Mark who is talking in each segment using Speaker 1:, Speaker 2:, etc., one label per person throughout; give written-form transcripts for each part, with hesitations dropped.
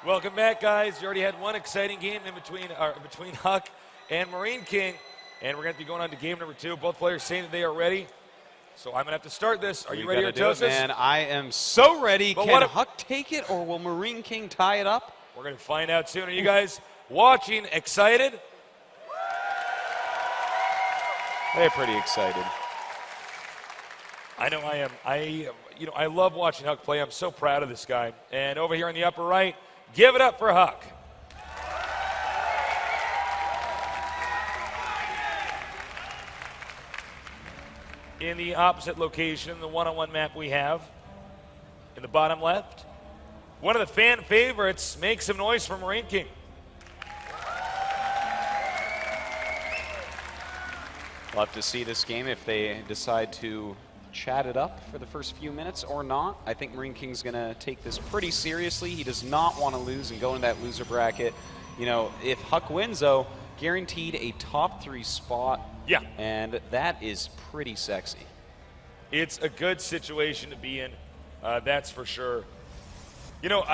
Speaker 1: Welcome back, guys. You already had one exciting game in between HUK and Marine King, and we're going to be going on to game number 2. Both players saying that they are ready. So I'm going to have to start this. Are you ready, Artosis?
Speaker 2: Man, I am so ready.
Speaker 1: But
Speaker 2: Can HUK take it, or will Marine King tie it up?
Speaker 1: We're going to find out soon. Are you guys watching excited?
Speaker 2: They're pretty excited.
Speaker 1: I know I am. I love watching HUK play. I'm so proud of this guy. And over here in the upper right, give it up for HUK. In the opposite location, the one-on-one map we have, in the bottom left, one of the fan favorites, make some noise for Marine King.
Speaker 2: We'll have to see this game if they decide to chat it up for the first few minutes or not. I think Marine King's going to take this pretty seriously. He does not want to lose and go in that loser bracket. You know, if HUK wins, though, guaranteed a top 3 spot.
Speaker 1: Yeah.
Speaker 2: And that is pretty sexy.
Speaker 1: It's a good situation to be in, that's for sure. You know,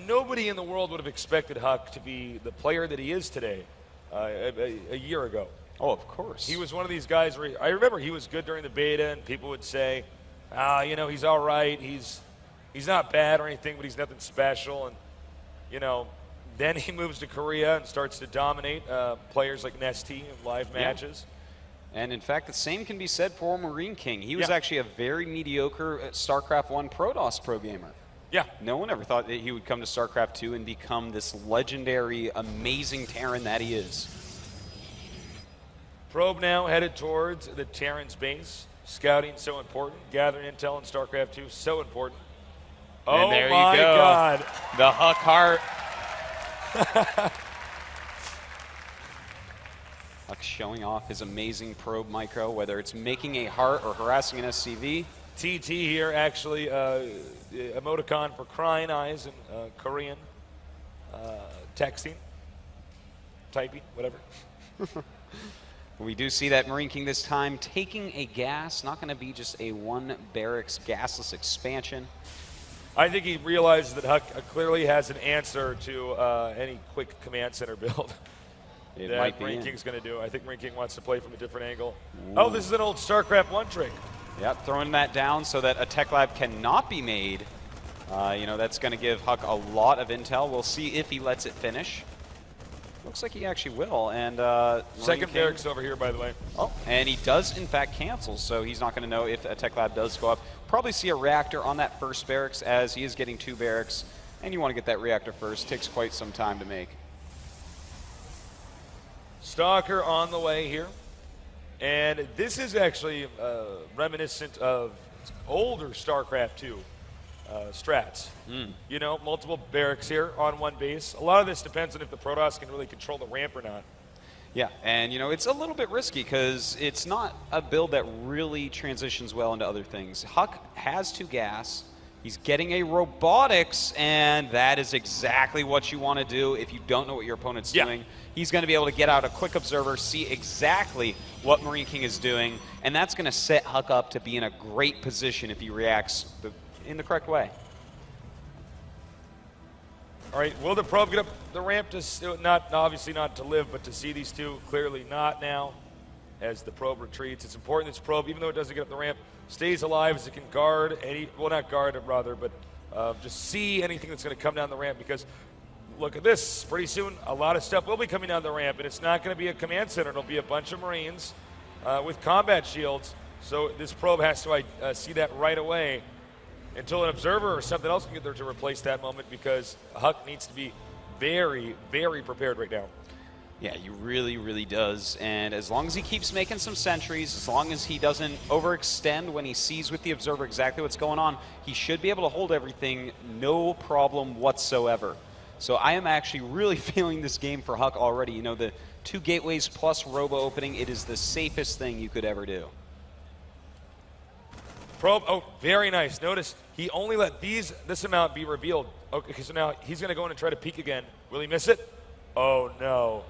Speaker 1: nobody in the world would have expected HUK to be the player that he is today a year ago.
Speaker 2: Oh, of course.
Speaker 1: He was one of these guys where I remember he was good during the beta, and people would say, you know, he's all right. He's not bad or anything, but he's nothing special. And, you know, then he moves to Korea and starts to dominate players like Nesty in live matches.
Speaker 2: And, in fact, the same can be said for Marine King. He was actually a very mediocre StarCraft 1 Protoss pro gamer.
Speaker 1: Yeah.
Speaker 2: No one ever thought that he would come to StarCraft 2 and become this legendary, amazing Terran that he is.
Speaker 1: Probe now headed towards the Terran's base. Scouting so important. Gathering intel in StarCraft 2 so important.
Speaker 2: And there
Speaker 1: my
Speaker 2: you go.
Speaker 1: God.
Speaker 2: The HUK heart. HUK showing off his amazing probe micro, whether it's making a heart or harassing an SCV.
Speaker 1: TT here, actually, emoticon for crying eyes in Korean. Texting. Typing, whatever.
Speaker 2: We do see that Marine King this time taking a gas, not going to be just a 1 barracks gasless expansion.
Speaker 1: I think he realizes that HUK clearly has an answer to any quick command center build that Marine King's going to do. I think Marine King wants to play from a different angle. Ooh. Oh, this is an old StarCraft 1 trick.
Speaker 2: Yep, throwing that down so that a tech lab cannot be made. You know, that's going to give HUK a lot of intel. We'll see if he lets it finish. Looks like he actually will. And
Speaker 1: second barracks over here, by the way.
Speaker 2: Oh, and he does, in fact, cancel, so he's not going to know if a tech lab does go up. Probably see a reactor on that first barracks, as he is getting 2 barracks. And you want to get that reactor first. Takes quite some time to make. Stalker
Speaker 1: on the way here. And this is actually reminiscent of older StarCraft 2 strats. You know, multiple barracks here on 1 base. A lot of this depends on if the Protoss can really control the ramp or not.
Speaker 2: Yeah, and you know, it's a little bit risky because it's not a build that really transitions well into other things. HUK has 2 gas. He's getting a robotics, and that is exactly what you want to do if you don't know what your opponent's doing. He's going to be able to get out a quick observer, see exactly what Marine King is doing, and that's going to set HUK up to be in a great position if he reacts in the correct way.
Speaker 1: All right, will the probe get up the ramp to obviously not to live, but to see these two? Clearly not now as the probe retreats. It's important this probe, even though it doesn't get up the ramp, stays alive as it can guard any, well, not guard it rather, but just see anything that's going to come down the ramp, because look at this. Pretty soon a lot of stuff will be coming down the ramp, and it's not going to be a command center. It'll be a bunch of Marines with combat shields. So this probe has to see that right away until an observer or something else can get there to replace that moment, because HUK needs to be very, very prepared right now.
Speaker 2: Yeah, he really, really does. And as long as he keeps making some sentries, as long as he doesn't overextend when he sees with the observer exactly what's going on, he should be able to hold everything, no problem whatsoever. So I am actually really feeling this game for HUK already. You know, the 2 gateways plus robo opening, it is the safest thing you could ever do.
Speaker 1: Probe, oh, very nice. Notice he only let this amount be revealed. Okay, so now he's going to go in and try to peek again. Will he miss it? Oh, no.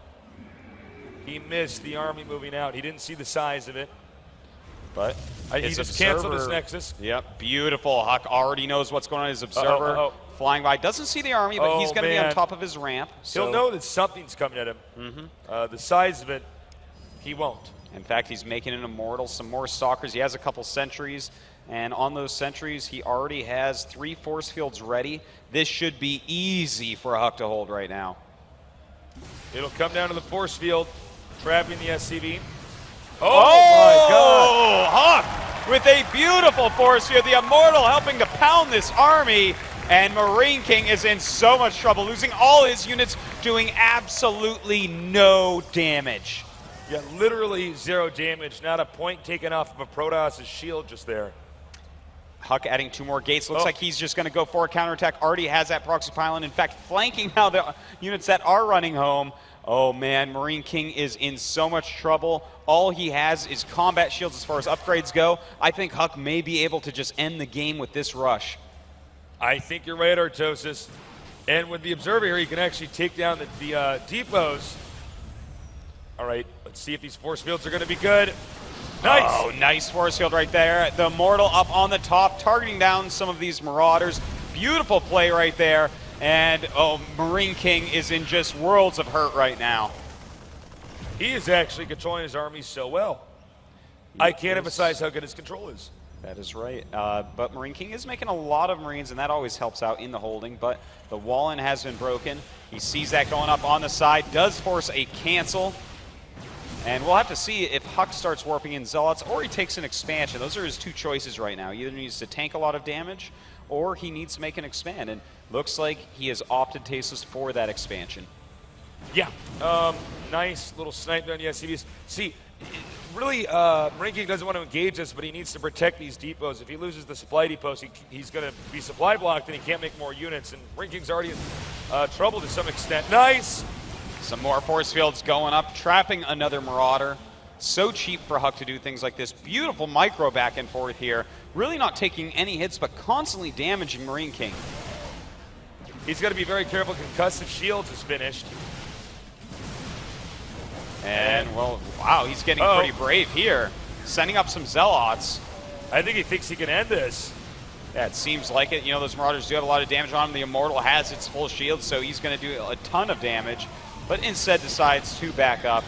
Speaker 1: He missed the army moving out. He didn't see the size of it.
Speaker 2: But
Speaker 1: he just canceled his Nexus.
Speaker 2: Yep, beautiful. HUK already knows what's going on. His observer flying by. Doesn't see the army, but he's going to be on
Speaker 1: man.
Speaker 2: top of his ramp. So.
Speaker 1: He'll know that something's coming at him. The size of it, he won't.
Speaker 2: In fact, he's making an immortal, some more stalkers. He has a couple sentries, and on those sentries, he already has 3 force fields ready. This should be easy for EGHuk to hold right now.
Speaker 1: It'll come down to the force field, trapping the SCV.
Speaker 2: Oh, my God! EGHuk with a beautiful force field. The immortal helping to pound this army, and Marine King is in so much trouble, losing all his units, doing absolutely no damage.
Speaker 1: Yeah, literally 0 damage. Not a point taken off of a Protoss' shield just there.
Speaker 2: EGHuk adding 2 more gates. Looks like he's just going to go for a counterattack. Already has that proxy pylon. In fact, flanking now the units that are running home. Oh, man, Marine King is in so much trouble. All he has is combat shields as far as upgrades go. I think EGHuk may be able to just end the game with this rush.
Speaker 1: I think you're right, Artosis. And with the Observer here, he can actually take down the depots. All right, let's see if these force fields are going to be good. Nice.
Speaker 2: Oh, nice force field right there. The Immortal up on the top, targeting down some of these Marauders. Beautiful play right there. And, oh, Marine King is in just worlds of hurt right now.
Speaker 1: He is actually controlling his army so well. I can't emphasize how good his control is.
Speaker 2: That is right. But Marine King is making a lot of Marines, and that always helps out in the holding. But the wall-in has been broken. He sees that going up on the side, does force a cancel. And we'll have to see if EGHuk starts warping in Zealots or he takes an expansion. Those are his 2 choices right now. He either needs to tank a lot of damage or he needs to make an expand. And looks like he has opted Tasteless for that expansion.
Speaker 1: Yeah. Nice little snipe on the SCVs. See, really, Marine King doesn't want to engage us, but he needs to protect these depots. If he loses the supply depots, he's going to be supply blocked and he can't make more units. And Marine King's already in trouble to some extent. Nice.
Speaker 2: Some more force fields going up, trapping another Marauder. So cheap for EGHuk to do things like this. Beautiful micro back and forth here. Really not taking any hits, but constantly damaging Marine King.
Speaker 1: He's got to be very careful. Concussive Shields is finished.
Speaker 2: And, well, wow, he's getting pretty brave here. Sending up some Zealots.
Speaker 1: I think he thinks he can end this.
Speaker 2: Yeah, it seems like it. You know, those Marauders do have a lot of damage on him. The Immortal has its full shield, so he's going to do a ton of damage. But instead decides to back up.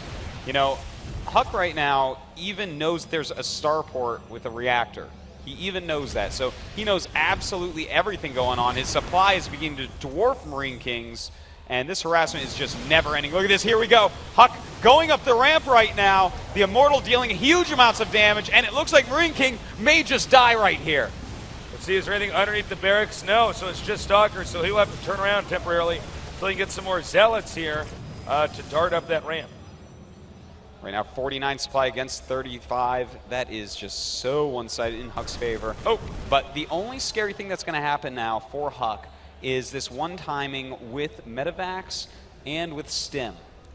Speaker 2: You know, EGHuk right now even knows there's a starport with a reactor. He even knows that. So he knows absolutely everything going on. His supply is beginning to dwarf Marine King's, and this harassment is just never ending. Look at this. Here we go. EGHuk going up the ramp right now. The Immortal dealing huge amounts of damage, and it looks like Marine King may just die right here.
Speaker 1: Let's see, is there anything underneath the barracks? No, so it's just Stalkers, so he'll have to turn around temporarily until he gets some more Zealots here to dart up that ramp.
Speaker 2: Right now, 49 supply against 35. That is just so one-sided in EGHuk's favor. Oh, but the only scary thing that's going to happen now for EGHuk is this one-timing with Medivacs and with Stim.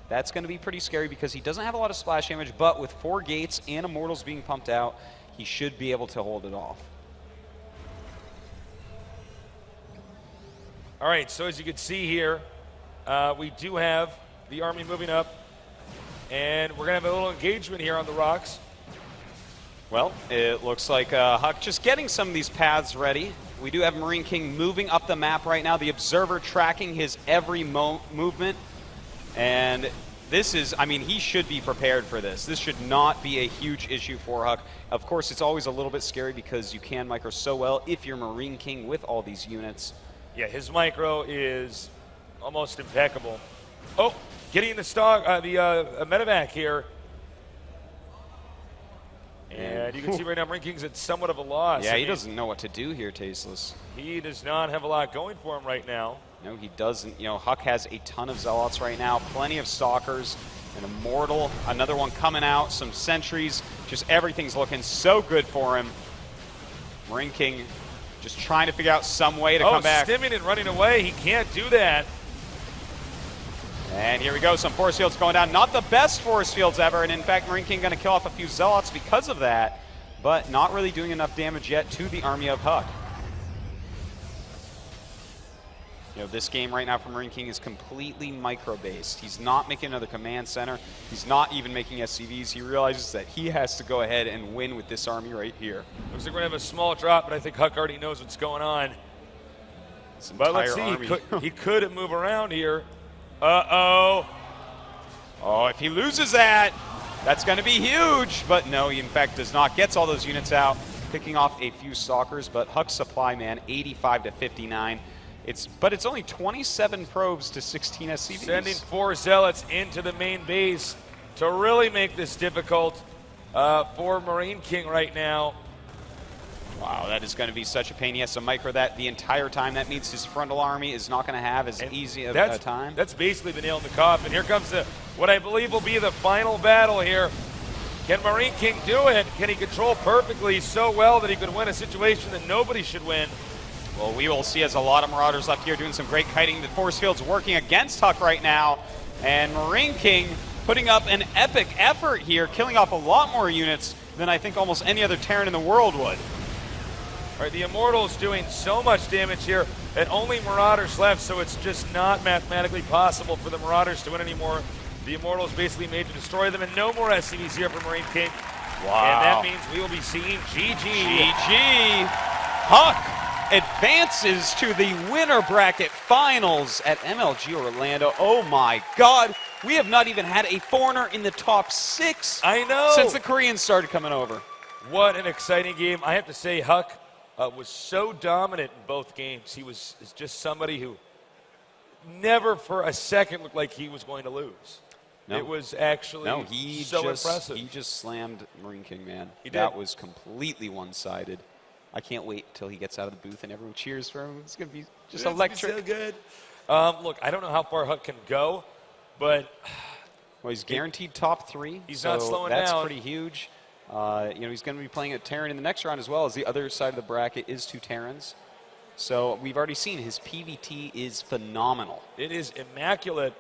Speaker 2: That's going to be pretty scary because he doesn't have a lot of splash damage, but with 4 gates and Immortals being pumped out, he should be able to hold it off.
Speaker 1: All right, so as you can see here, we do have the army moving up, and we're going to have a little engagement here on the rocks.
Speaker 2: Well, it looks like EGHuk just getting some of these paths ready. We do have Marine King moving up the map right now, the Observer tracking his every movement. And this is, I mean, he should be prepared for this. This should not be a huge issue for EGHuk. Of course, it's always a little bit scary because you can micro so well if you're Marine King with all these units.
Speaker 1: Yeah, his micro is almost impeccable. Oh, getting the stock, the medevac here. And you can see right now Marine King's at somewhat of a loss.
Speaker 2: Yeah, he doesn't know what to do here, Tasteless.
Speaker 1: He does not have a lot going for him right now.
Speaker 2: No, he doesn't. You know, EGHuk has a ton of Zealots right now, plenty of Stalkers, an Immortal, another one coming out, some Sentries. Just everything's looking so good for him. Marine King just trying to figure out some way to come back.
Speaker 1: Stimming and running away. He can't do that.
Speaker 2: And here we go, some force fields going down. Not the best force fields ever, and in fact, Marine King going to kill off a few Zealots because of that, but not really doing enough damage yet to the army of EGHuk. You know, this game right now for Marine King is completely micro-based. He's not making another command center. He's not even making SCVs. He realizes that he has to go ahead and win with this army right here.
Speaker 1: Looks like we're going to have a small drop, but I think EGHuk already knows what's going on. But let's see, he could move around here. Uh-oh.
Speaker 2: Oh, if he loses that, that's going to be huge. But no, he in fact does not. Gets all those units out, picking off a few stalkers. But Huck's supply, man, 85 to 59. But it's only 27 probes to 16 SCVs.
Speaker 1: Sending 4 zealots into the main base to really make this difficult for Marine King right now.
Speaker 2: Wow, that is going to be such a pain. He has to micro that the entire time. That means his frontal army is not going to have as easy of a time.
Speaker 1: That's basically the nail in the coffin. Here comes what I believe will be the final battle here. Can Marine King do it? Can he control perfectly so well that he could win a situation that nobody should win?
Speaker 2: Well, we will see as a lot of Marauders left here doing some great kiting. The force field's working against Huck right now. And Marine King putting up an epic effort here, killing off a lot more units than I think almost any other Terran in the world would.
Speaker 1: All right, the Immortal's doing so much damage here, and only Marauders left, so it's just not mathematically possible for the Marauders to win anymore. The Immortal's basically made to destroy them, and no more SCVs here for Marine King.
Speaker 2: Wow.
Speaker 1: And that means we will be seeing GG.
Speaker 2: GG. Huck advances to the winner bracket finals at MLG Orlando. Oh my God. We have not even had a foreigner in the top 6.
Speaker 1: I know.
Speaker 2: Since the Koreans started coming over.
Speaker 1: What an exciting game. I have to say, Huck was so dominant in both games. He was just somebody who never for a second looked like he was going to lose. No. It was actually impressive.
Speaker 2: He just slammed Marine King, man.
Speaker 1: He did.
Speaker 2: That was completely one-sided. I can't wait till he gets out of the booth and everyone cheers for him. It's going to be just electric.
Speaker 1: So good. Look, I don't know how far Huck can go, but
Speaker 2: well, he's guaranteed top 3.
Speaker 1: He's not slowing
Speaker 2: down. That's
Speaker 1: down.
Speaker 2: pretty huge. He's going to be playing a Terran in the next round as well, as the other side of the bracket is 2 Terrans. So we've already seen his PVT is phenomenal.
Speaker 1: It is immaculate.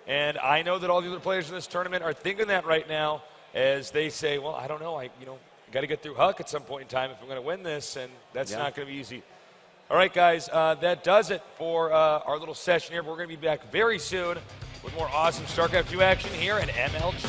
Speaker 1: And I know that all the other players in this tournament are thinking that right now as they say, well, I don't know, I got to get through Huck at some point in time if I'm going to win this, and that's not going to be easy. All right, guys, that does it for our little session here. We're going to be back very soon with more awesome StarCraft 2 action here at MLG.